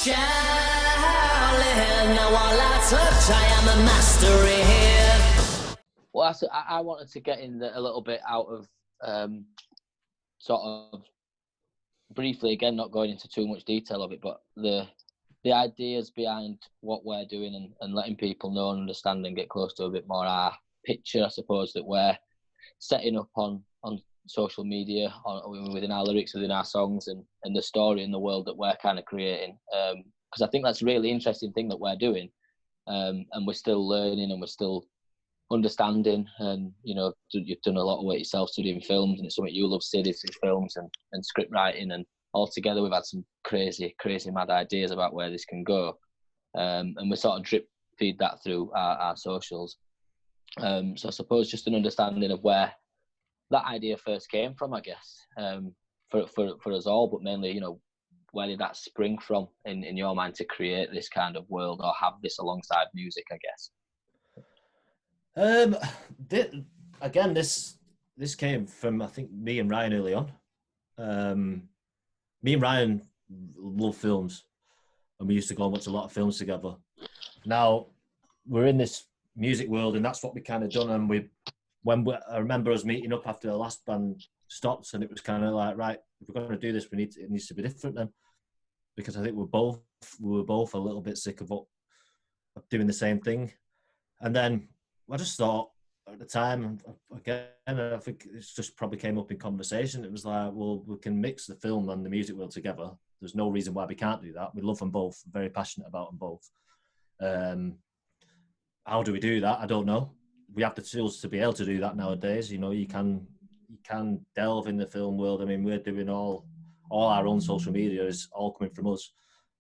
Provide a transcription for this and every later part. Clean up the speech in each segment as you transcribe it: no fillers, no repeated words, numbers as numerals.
Shaolin, now all I touch, I am a master here. Well, I wanted to get in a little bit out of sort of briefly, again, not going into too much detail of it, but the ideas behind what we're doing and letting people know and understand and get close to a bit more our picture, I suppose, that we're setting up on social media, within our lyrics, within our songs, and the story in the world that we're kind of creating. Because I think that's a really interesting thing that we're doing, and we're still learning and we're still understanding. And you've done a lot of work yourself studying films, and it's something you love, Sid, is films and script writing, and all together we've had some crazy mad ideas about where this can go, and we sort of drip feed that through our socials. So I suppose just an understanding of where that idea first came from, I guess, for us all, but mainly, where did that spring from in your mind to create this kind of world or have this alongside music, I guess? Again, this came from, I think, me and Ryan early on. Me and Ryan love films, and we used to go and watch a lot of films together. Now, we're in this music world, and that's what we kind of done, and I remember us meeting up after the last band stopped, and it was kind of like, right, if we're going to do this, it needs to be different then, because I think we were both a little bit sick of doing the same thing. And then I just thought at the time, again, I think it just probably came up in conversation. It was like, well, we can mix the film and the music world together. There's no reason why we can't do that. We love them both, very passionate about them both. How do we do that? I don't know. We have the tools to be able to do that nowadays. You can delve in the film world. I mean, we're doing all our own social media is all coming from us.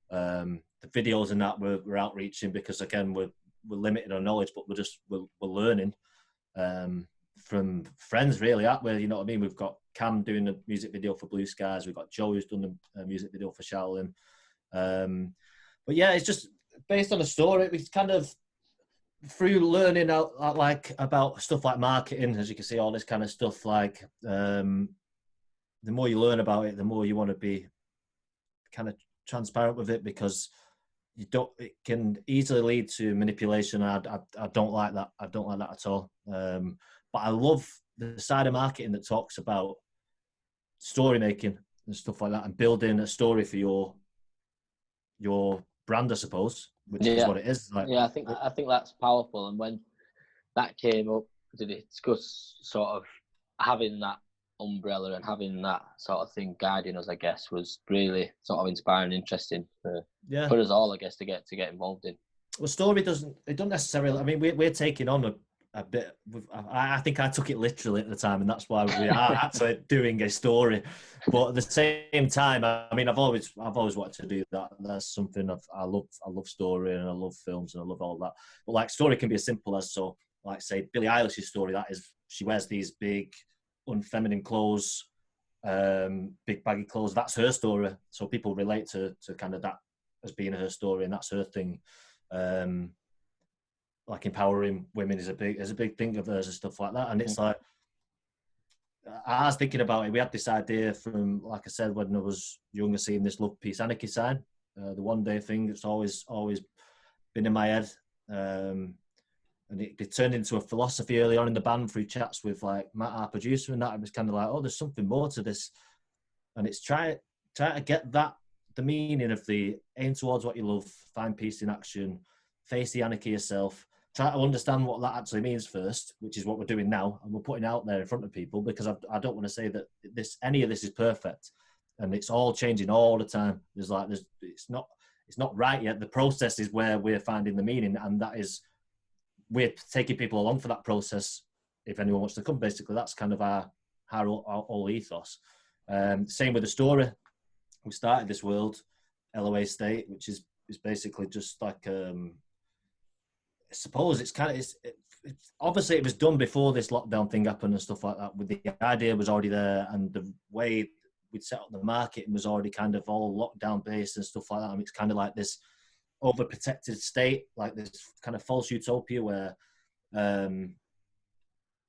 The videos and that we're outreaching, because again we're limited on knowledge, but we're learning from friends, really, aren't we? You know what I mean? We've got Cam doing a music video for Blue Skies. We've got Joe who's done a music video for Shaolin. But yeah, it's just based on a story. We kind of, through learning about stuff like marketing, as you can see, all this kind of stuff, like the more you learn about it, the more you want to be kind of transparent with it, because it can easily lead to manipulation. I don't like that. I don't like that at all. But I love the side of marketing that talks about story making and stuff like that, and building a story for your brand, I suppose, which is what it is. Like, yeah, I think that's powerful. And when that came up, did it discuss sort of having that umbrella and having that sort of thing guiding us, I guess, was really sort of inspiring and interesting for us all, I guess, to get involved in. Well, story it don't necessarily, I mean, we're taking on a bit, I think I took it literally at the time, and that's why we are actually doing a story. But at the same time, I mean, I've always wanted to do that. That's something I love story, and I love films, and I love all that. But like, story can be as simple as, so like, say Billie Eilish's story, that is, she wears these big unfeminine clothes, big baggy clothes. That's her story, so people relate to kind of that as being her story, and that's her thing. Like empowering women is a big thing of hers and stuff like that. And it's like, I was thinking about it. We had this idea from, like I said, when I was younger, seeing this Love, Peace, Anarchy sign, the one day thing. It's always been in my head. And it turned into a philosophy early on in the band through chats with like Matt, our producer, and that. It was kind of like, oh, there's something more to this. And it's try to get that, the meaning of the aim towards what you love, find peace in action, face the anarchy yourself, try to understand what that actually means first, which is what we're doing now. And we're putting out there in front of people, because I don't want to say that any of this is perfect, and it's all changing all the time. It's not right yet. The process is where we're finding the meaning, and that is, we're taking people along for that process. If anyone wants to come, basically, that's kind of our whole ethos. Same with the story. We started this world, LOAstate, which is basically just like, I suppose it's kind of, obviously it was done before this lockdown thing happened and stuff like that. With the idea was already there, and the way we'd set up the marketing was already kind of all lockdown based and stuff like that. And it's kind of like this overprotected state, like this kind of false utopia where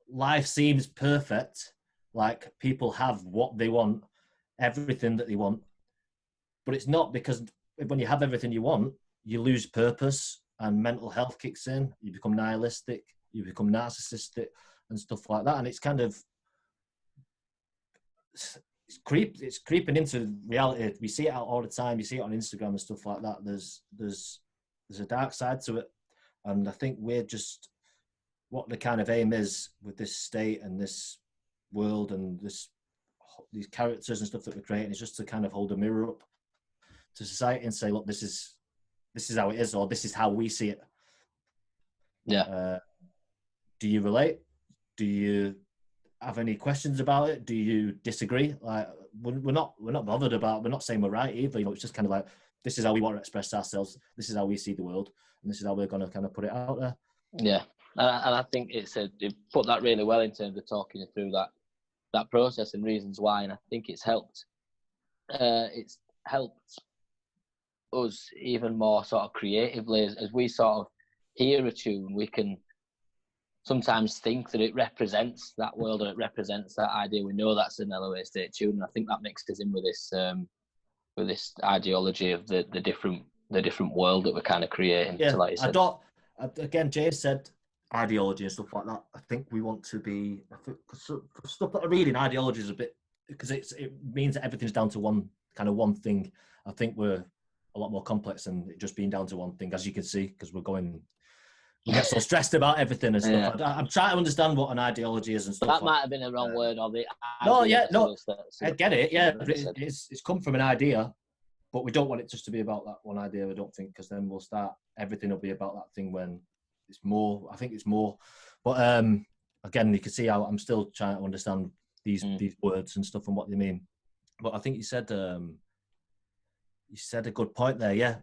life seems perfect, like people have what they want, everything that they want, but it's not, because when you have everything you want, you lose purpose and mental health kicks in. You become nihilistic, you become narcissistic and stuff like that. And it's kind of, it's creeping into reality. We see it out all the time. You see it on Instagram and stuff like that. There's a dark side to it. And I think we're just, what the kind of aim is with this state and this world and these characters and stuff that we're creating is just to kind of hold a mirror up to society and say, look, this is how it is, or this is how we see it. Yeah. Do you relate? Do you have any questions about it? Do you disagree? Like, we're not bothered about. We're not saying we're right either. You know, it's just kind of like, this is how we want to express ourselves. This is how we see the world, and this is how we're going to kind of put it out there. Yeah, and I think it put that really well in terms of talking you through that process and reasons why, and I think it's helped. It's helped us even more sort of creatively as we sort of hear a tune. We can sometimes think that it represents that world or it represents that idea. We know that's an LOAstate tune, and I think that mixes in with this ideology of the different world that we're kind of creating. Yeah, so like you said, again, Jay said ideology and stuff like that. I think we want to be, for stuff that I read in ideology is a bit, because it means that everything's down to one thing. I think we're a lot more complex than it just being down to one thing, as you can see, because we get so stressed about everything and stuff. Yeah. I'm trying to understand what an ideology is and stuff. That might have been a wrong word, or the I get it. Yeah, it's come from an idea, but we don't want it just to be about that one idea. I don't think, because then everything will be about that thing when it's more. I think it's more. But again, you can see how I'm still trying to understand these words and stuff and what they mean. But I think you said a good point there. Yeah,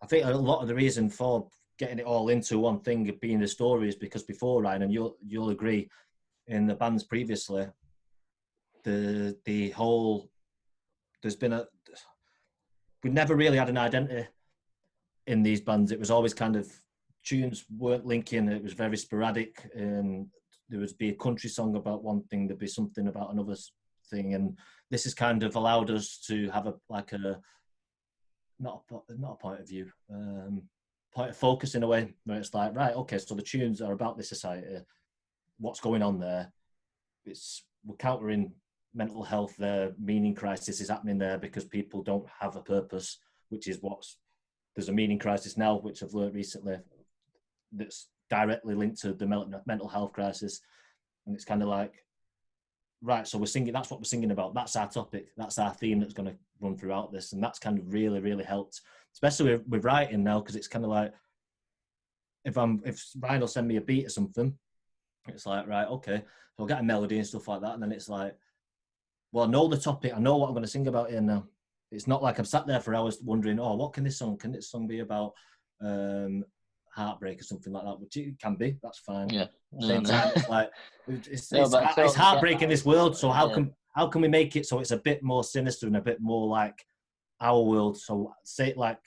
I think a lot of the reason for getting it all into one thing of being the story is because before, Ryan, and you'll agree, in the bands previously, the whole, we never really had an identity in these bands. It was always kind of, tunes weren't linking, it was very sporadic, and there would be a country song about one thing, there'd be something about another thing, and this has kind of allowed us to have not a point of view, point of focus in a way, where it's like, right, okay, so the tunes are about this society, what's going on there, we're countering mental health there, meaning crisis is happening there because people don't have a purpose, which is there's a meaning crisis now, which I've learned recently, that's directly linked to the mental health crisis, and it's kind of like, right, so that's what we're singing about, that's our topic, that's our theme that's going to run throughout this, and that's kind of really, really helped, especially with writing now, because it's kind of like, if Ryan will send me a beat or something, it's like, right, okay, so I'll get a melody and stuff like that, and then it's like, well, I know the topic, I know what I'm going to sing about here now. It's not like I'm sat there for hours wondering, oh, what can this song be about? Heartbreak or something like that, which it can be, that's fine. Yeah. Same time, it's like, it's heartbreak in this world, so how can we make it so it's a bit more sinister and a bit more like our world? So say, like,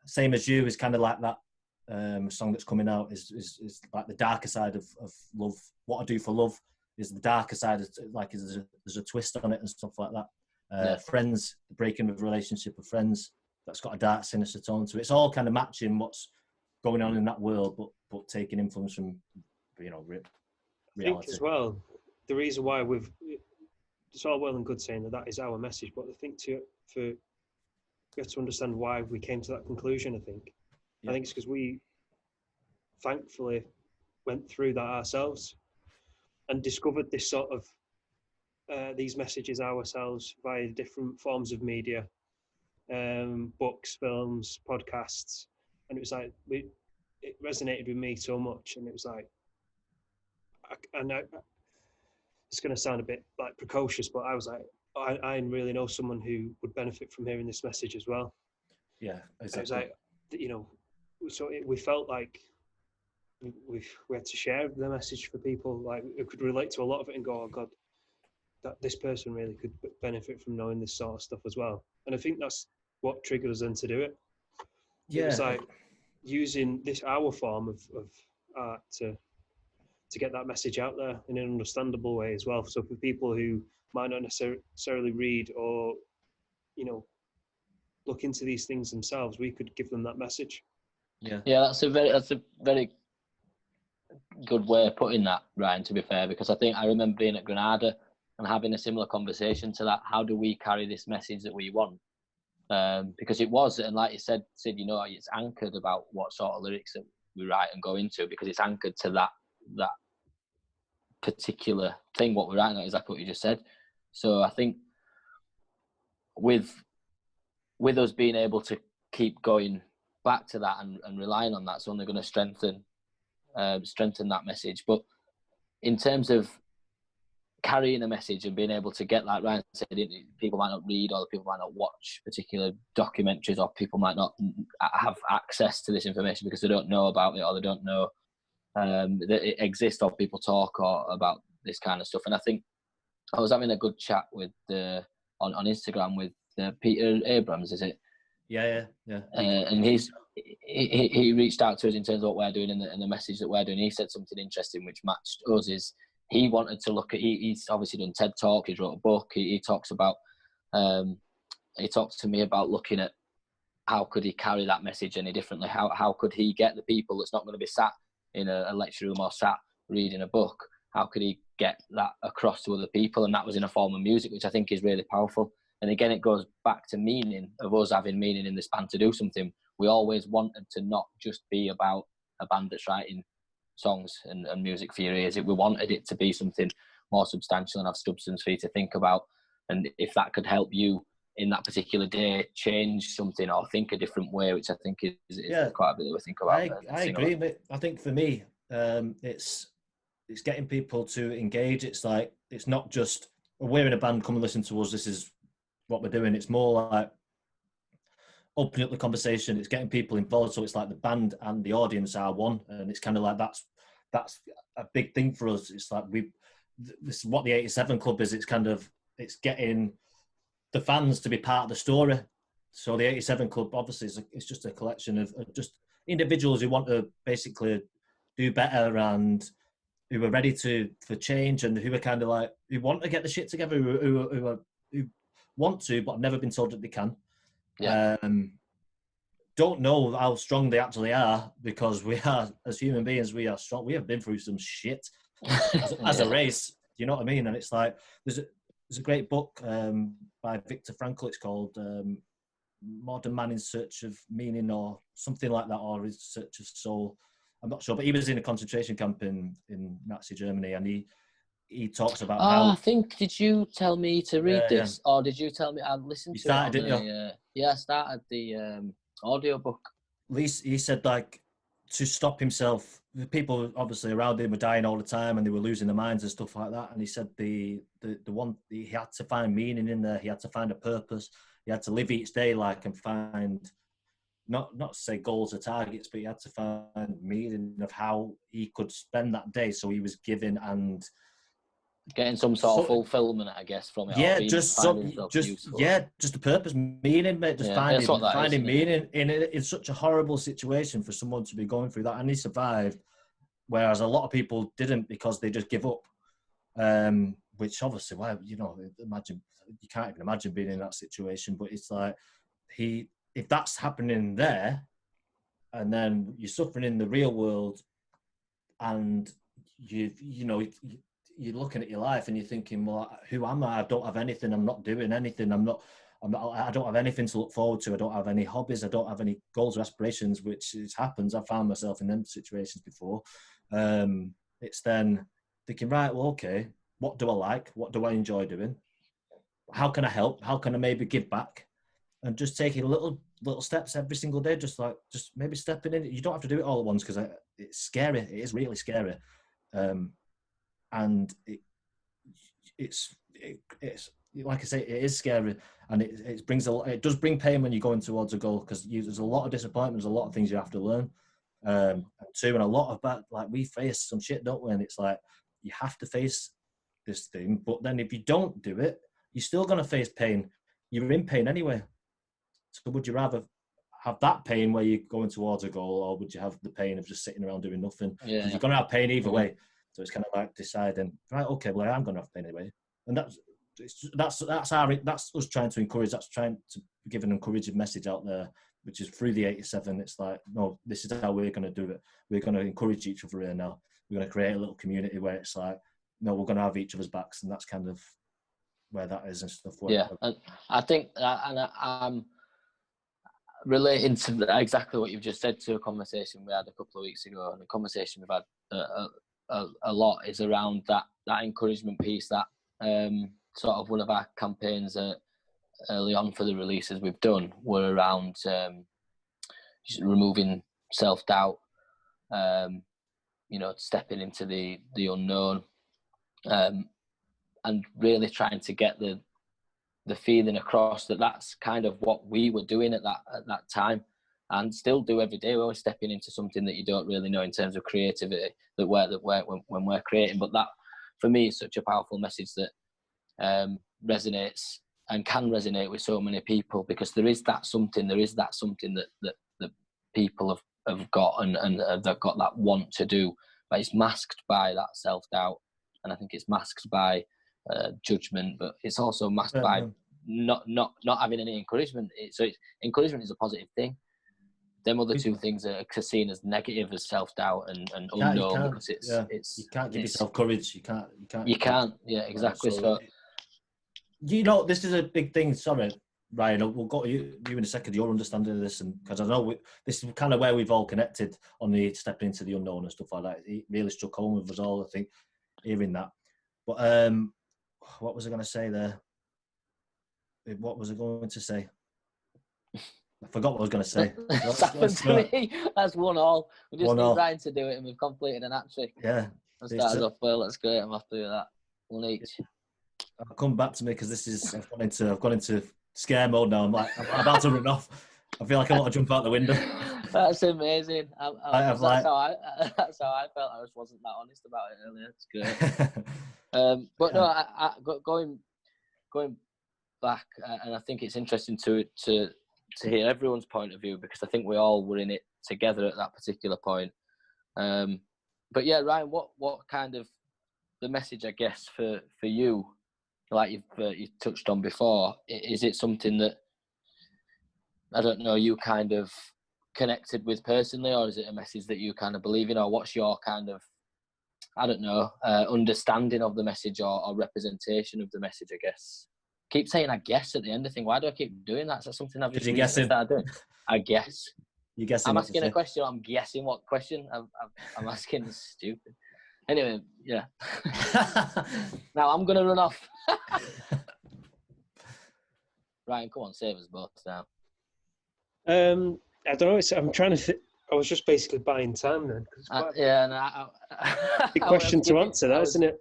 Same As You is kind of like that song that's coming out is like the darker side of love. What I Do for Love is the darker side, like there's a twist on it and stuff like that. Friends, the breaking of a relationship with friends, that's got a dark, sinister tone to it. It's all kind of matching what's going on in that world, but taking influence from, reality. I think as well, the reason why it's all well and good saying that is our message, but I think we have to understand why we came to that conclusion. I think it's because we thankfully went through that ourselves and discovered this sort of these messages ourselves via different forms of media, books, films, podcasts, and it was like it resonated with me so much, and it was like, it's going to sound a bit like precocious, but I was like, I really know someone who would benefit from hearing this message as well. Yeah, exactly. I was like, so we felt like we had to share the message for people, like who could relate to a lot of it and go, oh God, that this person really could benefit from knowing this sort of stuff as well. And I think that's what triggered us then to do it. Yeah. It was like using our form of art to get that message out there in an understandable way as well. So for people who might not necessarily read or, look into these things themselves, we could give them that message. Yeah. Yeah, that's a very good way of putting that, Ryan, to be fair, because I remember being at Granada and having a similar conversation to that. How do we carry this message that we want? Because it was, and like you said, Sid, you know, it's anchored about what sort of lyrics that we write and go into, because it's anchored to that particular thing, what we're writing about, exactly what you just said. So I think with us being able to keep going back to that and relying on that, it's only going to strengthen that message. But in terms of carrying a message and being able to get, like Ryan said, people might not read, or people might not watch particular documentaries, or people might not have access to this information because they don't know about it, or they don't know that it exists, or people talk about this kind of stuff. And I think I was having a good chat with on Instagram with Peter Abrams, is it? Yeah. And he reached out to us in terms of what we're doing and the message that we're doing. He said something interesting which matched us. Is he wanted to look at? He's obviously done TED Talk. He's wrote a book. He talks about. He talks to me about looking at how could he carry that message any differently. How could he get the people that's not going to be sat in a lecture room or sat reading a book? How could he get that across to other people? And that was in a form of music, which I think is really powerful. And again, it goes back to meaning, of us having meaning in this band to do something. We always wanted to not just be about a band that's writing songs and music for your ears. We wanted it to be something more substantial and have substance for you to think about. And if that could help you in that particular day change something or think a different way, which I think is quite a bit that we think about. I agree, mate. I think for me, it's getting people to engage. It's like, it's not just, we're in a band, come and listen to us, this is what we're doing. It's more like opening up the conversation. It's getting people involved, so it's like the band and the audience are one, and it's kind of like that's a big thing for us. It's like this is what the 87 Club is. It's kind of, it's getting the fans to be part of the story. So the 87 Club obviously it's just a collection of just individuals who want to basically do better and who are ready for change, and who are kind of like, who want to get the shit together, who want to, but have never been told that they can. Yeah. Don't know how strong they actually are, because we are, as human beings, we are strong. We have been through some shit as a race. You know what I mean? And it's like, there's a great book by Viktor Frankl. It's called Modern Man in Search of Meaning, or something like that, or In Search of Soul. I'm not sure, but he was in a concentration camp in Nazi Germany, and he talks about how... I think, did you tell me to read this? Yeah. Or did you tell me I'd listen to it? You started, didn't you? Yeah, I started the audio book. He said, like, to stop himself, the people obviously around him were dying all the time, and they were losing their minds and stuff like that. And he said the one, he had to find meaning in there. He had to find a purpose. He had to live each day, like, and find... Not say goals or targets, but he had to find meaning of how he could spend that day. So he was giving and getting some sort of fulfillment, I guess, from it. Yeah, just a purpose, meaning, mate. Just finding meaning in such a horrible situation for someone to be going through that, and he survived, whereas a lot of people didn't, because they just give up. Which obviously, why, imagine, you can't even imagine being in that situation. But it's like, if that's happening there, and then you're suffering in the real world, and you're looking at your life and you're thinking, well, who am I? I don't have anything. I'm not doing anything. I don't have anything to look forward to. I don't have any hobbies. I don't have any goals or aspirations, which happens. I've found myself in them situations before. It's then thinking, right, well, okay, what do I like? What do I enjoy doing? How can I help? How can I maybe give back? And just taking little steps every single day, just maybe stepping in. You don't have to do it all at once, because it's scary. It is really scary. And it's like I say, it is scary, and it does bring pain when you're going towards a goal, because there's a lot of disappointments, a lot of things you have to learn, and a lot of bad, like, we face some shit, don't we? And it's like, you have to face this thing, but then if you don't do it, you're still going to face pain. You're in pain anyway. So would you rather have that pain where you're going towards a goal, or would you have the pain of just sitting around doing nothing? Yeah. You're going to have pain either way. So it's kind of like deciding, right, okay, well, I am going to have pain anyway. And that's that's us trying to encourage. That's trying to give an encouraging message out there, which is through the 87. It's like, no, this is how we're going to do it. We're going to encourage each other here now. We're going to create a little community where it's like, no, we're going to have each other's backs, and that's kind of where that is and stuff. Yeah, and I think, I'm relating to exactly what you've just said to a conversation we had a couple of weeks ago, and the conversation we've had a lot is around that encouragement piece. That sort of one of our campaigns early on for the releases we've done were around just removing self-doubt, stepping into the unknown, and really trying to get the feeling across that that's kind of what we were doing at that time, and still do every day. We're always stepping into something that you don't really know in terms of creativity when we're creating. But that, for me, is such a powerful message that resonates and can resonate with so many people, because there is that something that people have got and they've got that want to do, but it's masked by that self-doubt, and I think it's masked by judgment, but it's also masked by not having any encouragement. Encouragement is a positive thing. Them other two things are seen as negative, as self-doubt and unknown, because it's you can't give yourself courage. You can't. Yeah, exactly. So this is a big thing. Sorry, Ryan, we'll go to you in a second. Your understanding of this, and because I know this is kind of where we've all connected on the stepping into the unknown and stuff like that. It really struck home with us all, I think, hearing that. But what was I going to say there? What was I going to say? I forgot what I was going to say. That's happened to me. That's 1-1. We just need Ryan to do it, and we've completed an hat-trick. Yeah. And started off well. That's great. I'm happy with that. 1 each. I'll come back to me, because I've gone into scare mode now. I'm about to run off. I feel like I want to jump out the window. That's amazing. That's how I felt. I just wasn't that honest about it earlier. It's great. But no, I going back, and I think it's interesting to hear everyone's point of view, because I think we all were in it together at that particular point. But yeah, Ryan, what kind of the message, I guess, for you, like you've touched on before, is it something that, I don't know, you kind of connected with personally, or is it a message that you kind of believe in, or what's your kind of, I don't know, understanding of the message or representation of the message, I guess? Keep saying I guess at the end of the thing. Why do I keep doing that? Is that something I've just started doing? I guess. You guessing? I'm asking a question. I'm guessing what question. I'm asking is stupid. Anyway, yeah. Now I'm gonna run off. Ryan, come on, save us both now. I don't know. I'm trying to. I was just basically buying time then. Big question to answer, that isn't it?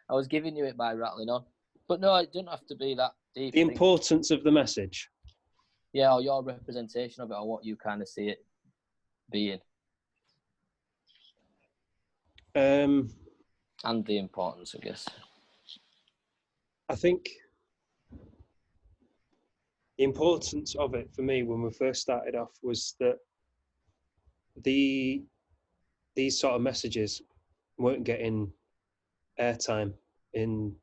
I was giving you it by rattling on. But no, it doesn't have to be that deep. The importance of the message. Yeah, or your representation of it, or what you kind of see it being. And the importance, I guess. I think the importance of it for me when we first started off was that these sort of messages weren't getting airtime in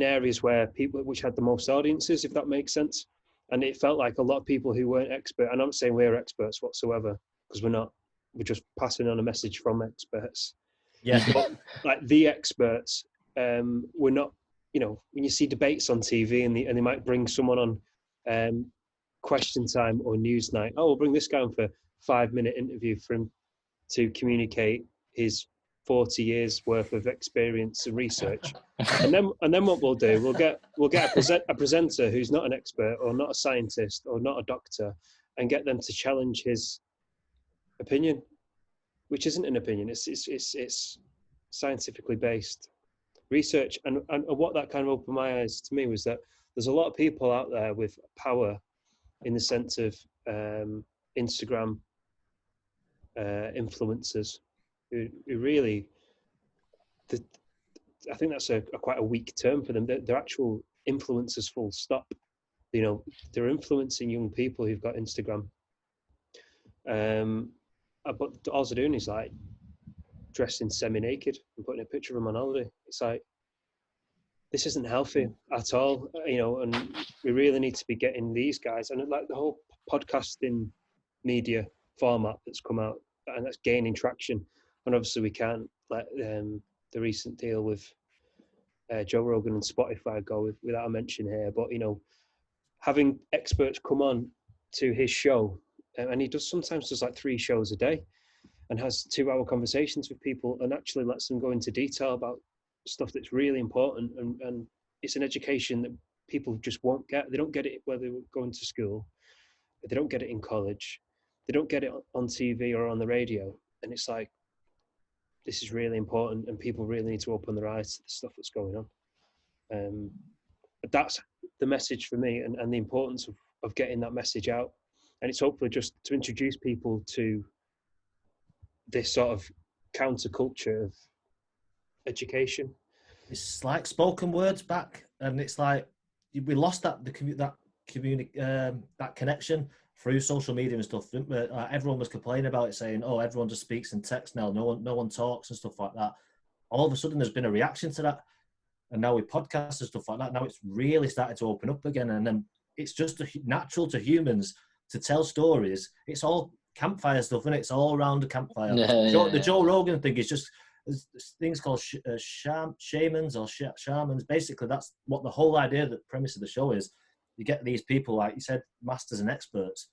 areas where which had the most audiences, if that makes sense. And it felt like a lot of people who weren't expert, and I'm not saying we're experts whatsoever, because we're not, we're just passing on a message from experts. Yeah. But like the experts were not, when you see debates on TV and they might bring someone on Question Time or Newsnight, we'll bring this guy on for a 5-minute interview for him to communicate his 40 years worth of experience and research, and then what we'll do, we'll get a presenter who's not an expert or not a scientist or not a doctor, and get them to challenge his opinion, which isn't an opinion. It's scientifically based research, and what that kind of opened my eyes to me was that there's a lot of people out there with power in the sense of Instagram influencers. Who really, I think that's quite a weak term for them. They're actual influencers, full stop. They're influencing young people who've got Instagram. But all they're doing is like dressing semi-naked and putting a picture of them on holiday. It's like, this isn't healthy at all, you know, and we really need to be getting these guys, and like the whole podcasting media format that's come out and that's gaining traction. And obviously we can't let the recent deal with Joe Rogan and Spotify go without a mention here, but you know, having experts come on to his show, and he sometimes does like 3 shows a day and has 2-hour conversations with people and actually lets them go into detail about stuff that's really important, and it's an education that people just won't get. They don't get it whether they're going to school, they don't get it in college, they don't get it on TV or on the radio, and it's like, this is really important and people really need to open their eyes to the stuff that's going on. But that's the message for me, and the importance of getting that message out, and it's hopefully just to introduce people to this sort of counterculture of education. It's like spoken words back, and it's like we lost that connection through social media and stuff. Everyone was complaining about it, saying, "Oh, everyone just speaks in text now. No one talks and stuff like that." All of a sudden, there's been a reaction to that, and now with podcasts and stuff like that, now it's really started to open up again. And then it's just natural to humans to tell stories. It's all campfire stuff, and it's all around the campfire. The Joe Rogan thing is just there's things called shamans or shamans. Basically, that's what the whole idea, the premise of the show is. You get these people, like you said, masters and experts.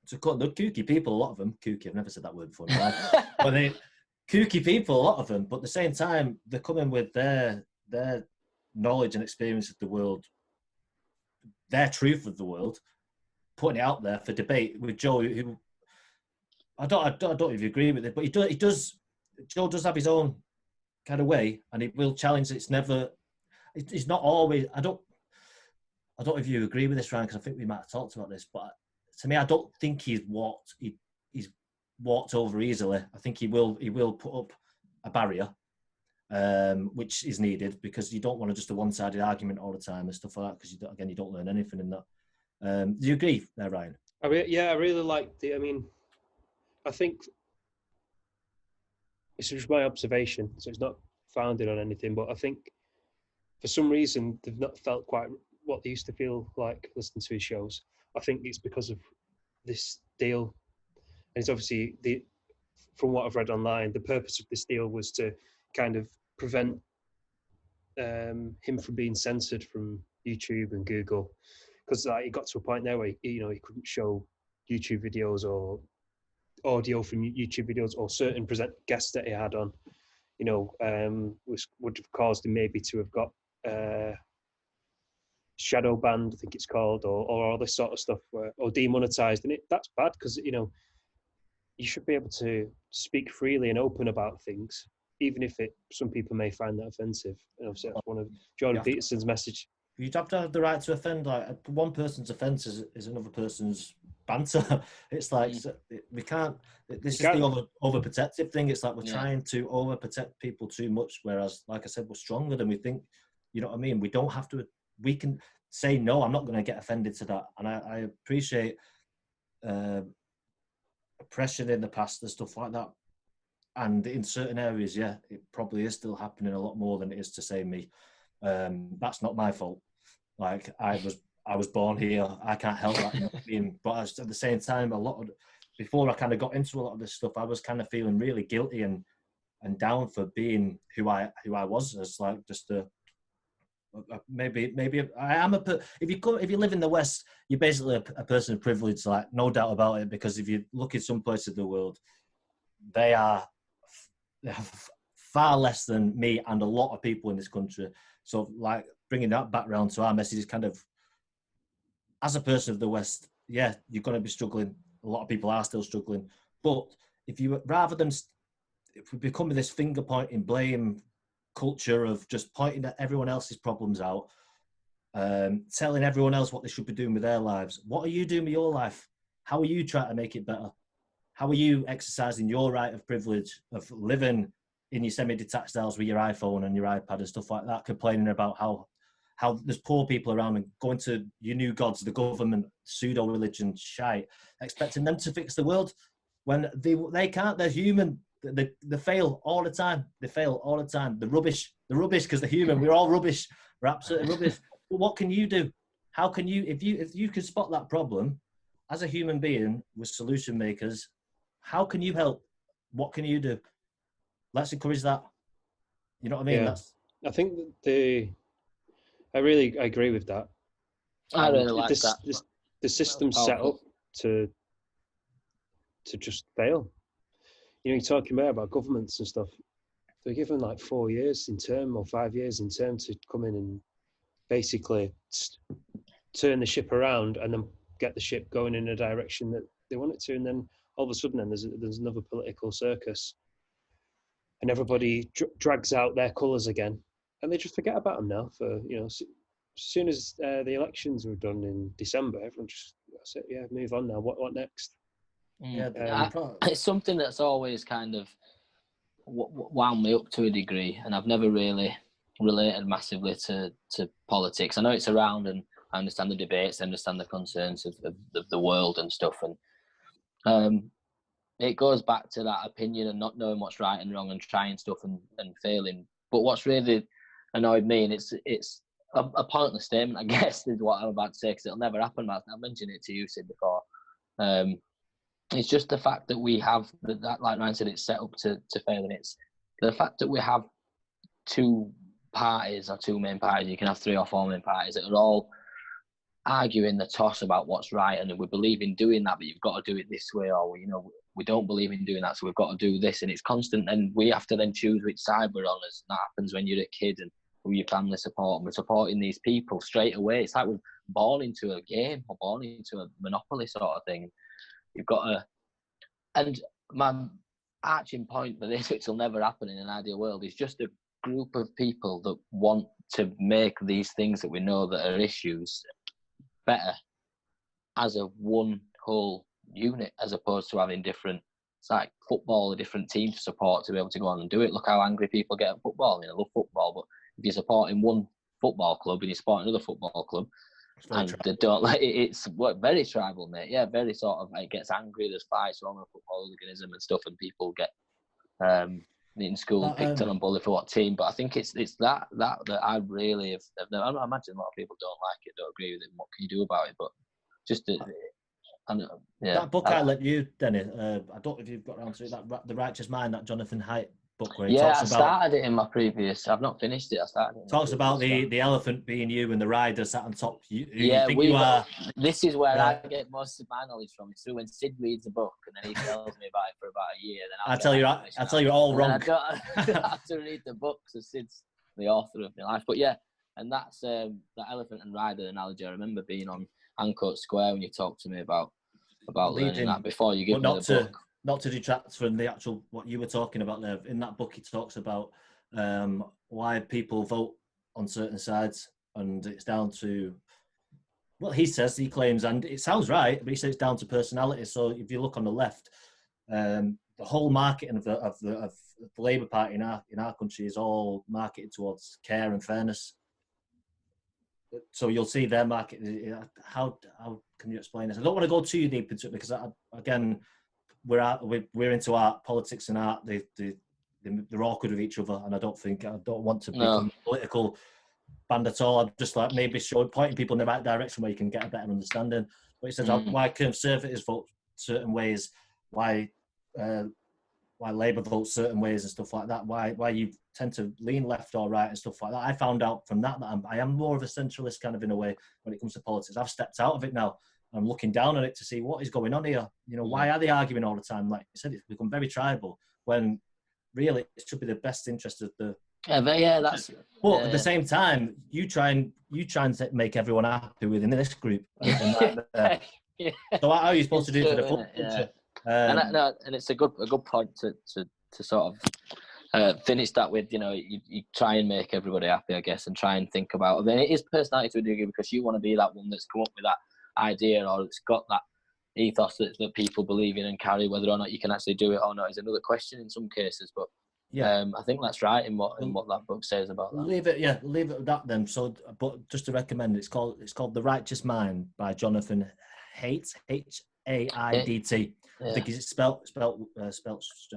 So they're kooky people, a lot of them. Kooky, I've never said that word before. But they kooky people, a lot of them. But at the same time, they're coming with their knowledge and experience of the world, their truth of the world, putting it out there for debate. With Joe, who I don't know if you agree with it, but he does. Joe does have his own kind of way, and he will challenge. It's not always. I don't know if you agree with this, Ryan, because I think we might have talked about this, but to me, I don't think he's walked over easily. I think he will put up a barrier, which is needed, because you don't want just a one-sided argument all the time and stuff like that, because you don't learn anything in that. Do you agree there, Ryan? I really like I think it's just my observation, so it's not founded on anything, but I think for some reason they've not felt quite what they used to feel like listening to his shows. I think it's because of this deal. And it's obviously, from what I've read online, the purpose of this deal was to kind of prevent him from being censored from YouTube and Google. Because he got to a point there where he couldn't show YouTube videos or audio from YouTube videos or certain guests that he had on, which would have caused him maybe to have got shadow banned, I think it's called, or all this sort of stuff, or demonetized. And that's bad, because you should be able to speak freely and open about things, even if some people may find that offensive. And obviously that's one of Jordan Peterson's message. You have to have the right to offend. Like, one person's offence is another person's banter. It's like we can't. This is the overprotective thing. It's like we're trying to overprotect people too much, whereas, like I said, we're stronger than we think. You know what I mean? We don't have to. We can say no. I'm not going to get offended to that. And I appreciate oppression in the past and stuff like that. And in certain areas, it probably is still happening a lot more than it is to say me. That's not my fault. Like, I was born here. I can't help that. But at the same time, before I kind of got into a lot of this stuff, I was kind of feeling really guilty and down for being who I was, as like just maybe I am if you live in the West, you're basically a person of privilege, like, no doubt about it. Because if you look at some places of the world, they have far less than me and a lot of people in this country. So, like, bringing that back round to our message is kind of, as a person of the West, you're going to be struggling. A lot of people are still struggling. But if we become this finger pointing, blame culture of just pointing at everyone else's problems out, telling everyone else what they should be doing with their lives. What are you doing with your life? How are you trying to make it better? How are you exercising your right of privilege of living in your semi-detached house with your iPhone and your iPad and stuff like that, complaining about how there's poor people around and going to your new gods, the government, pseudo-religion shite, expecting them to fix the world when they can't. They're human. They fail all the time. They fail all the time. The rubbish, because they're human. We're all rubbish. We're absolutely rubbish. But what can you do? How can you, if you can spot that problem as a human being with solution makers, how can you help? What can you do? Let's encourage that. You know what I mean? Yeah. I think that I agree with that. I really like that. The system's set up to just fail. You know, you're talking about governments and stuff. They're given like 4 years in term or 5 years in term to come in and basically turn the ship around and then get the ship going in a direction that they want it to. And then all of a sudden, then there's another political circus, and everybody drags out their colours again, and they just forget about them now. For as soon as the elections were done in December, everyone just that's it. Yeah, move on now. What next? Yeah, it's something that's always kind of wound me up to a degree, and I've never really related massively to politics. I know it's around, and I understand the debates, I understand the concerns of the world and stuff, and it goes back to that opinion and not knowing what's right and wrong and trying stuff and failing. But what's really annoyed me, and it's a pointless statement, I guess, is what I'm about to say, because it'll never happen. I mentioned it to you, Sid, before. It's just the fact that we have that, like Ryan said, it's set up to fail, and it's the fact that we have two parties or two main parties. You can have 3 or 4 main parties that are all arguing the toss about what's right, and we believe in doing that, but you've got to do it this way, or we don't believe in doing that, so we've got to do this, and it's constant, and we have to then choose which side we're on. As that happens when you're a kid and who your family support, and we're supporting these people straight away. It's like we're born into a game or born into a monopoly sort of thing. You've got to, and my arching point for this, which will never happen in an ideal world, is just a group of people that want to make these things that we know that are issues better as a one whole unit, as opposed to having different. It's like football, a different team to support to be able to go on and do it. Look how angry people get at football. I mean, I love football, but if you're supporting one football club and you're supporting another football club, and they don't like it's very tribal, mate. Yeah, very sort of. It gets angry. There's fights around football hooliganism and stuff, and people get in school picked on and bullied for what team. But I think it's that I really have. I imagine a lot of people don't like it, don't agree with it. What can you do about it? But just that book I lent you, Denny. I don't know if you've got around to it. That The Righteous Mind, that Jonathan Haidt book, where he talks about. I started it in my previous. I've not finished it. I started it. Talks about the elephant being you and the rider sat on top. This is where I get most of my knowledge from. It's through when Sid reads a book and then he tells me about it for about a year. Then I tell you all wrong. I don't have to read the book, so Sid's the author of my life. But yeah, and that's that elephant and rider analogy. I remember being on Ancoat Square when you talked to me about learning that before you give me the book. Not to detract from the actual what you were talking about there. In that book, he talks about why people vote on certain sides, and it's down to he claims, and it sounds right, but he says it's down to personality. So if you look on the left, the whole marketing of the Labour Party in our country is all marketed towards care and fairness. So you'll see their market. How can you explain this? I don't want to go too deep into it because again. We're into art, politics and art. They're awkward with each other, and I don't want to become a political band at all. I'm just like maybe pointing people in the right direction where you can get a better understanding. But he says why conservatives vote certain ways, why Labour votes certain ways and stuff like that. Why you tend to lean left or right and stuff like that. I found out from that I am more of a centralist kind of in a way when it comes to politics. I've stepped out of it now. I'm looking down on it to see what is going on here. Why are they arguing all the time? Like I said, it's become very tribal when really it should be the best interest of the. That's. But at the same time, you try and make everyone happy within this group. So how are you supposed to do for the future? And it's a good point to sort of finish that with. You try and make everybody happy, I guess, and try and think about. I mean, it is personality to a degree because you want to be that one that's come up with that idea, or it's got that ethos that people believe in and carry. Whether or not you can actually do it or not is another question in some cases, but I think that's right in what that book says about that. Leave it at that then. So, but just to recommend, it's called The Righteous Mind by Jonathan Haidt, LOAstate. I think it's spelt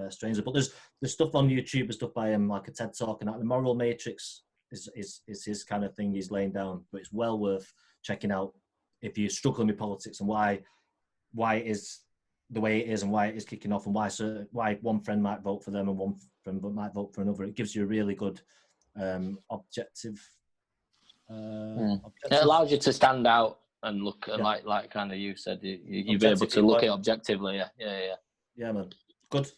strangely, but there's stuff on YouTube and stuff by him, like a TED talk, and that. The Moral Matrix is his kind of thing he's laying down, but it's well worth checking out if you're struggling with politics and why it is the way it is and why it is kicking off and why one friend might vote for them and one friend might vote for another. It gives you a really good objective. It allows you to stand out and look, and like kind of you said, you'll be able to look at it objectively. Yeah, man. Good.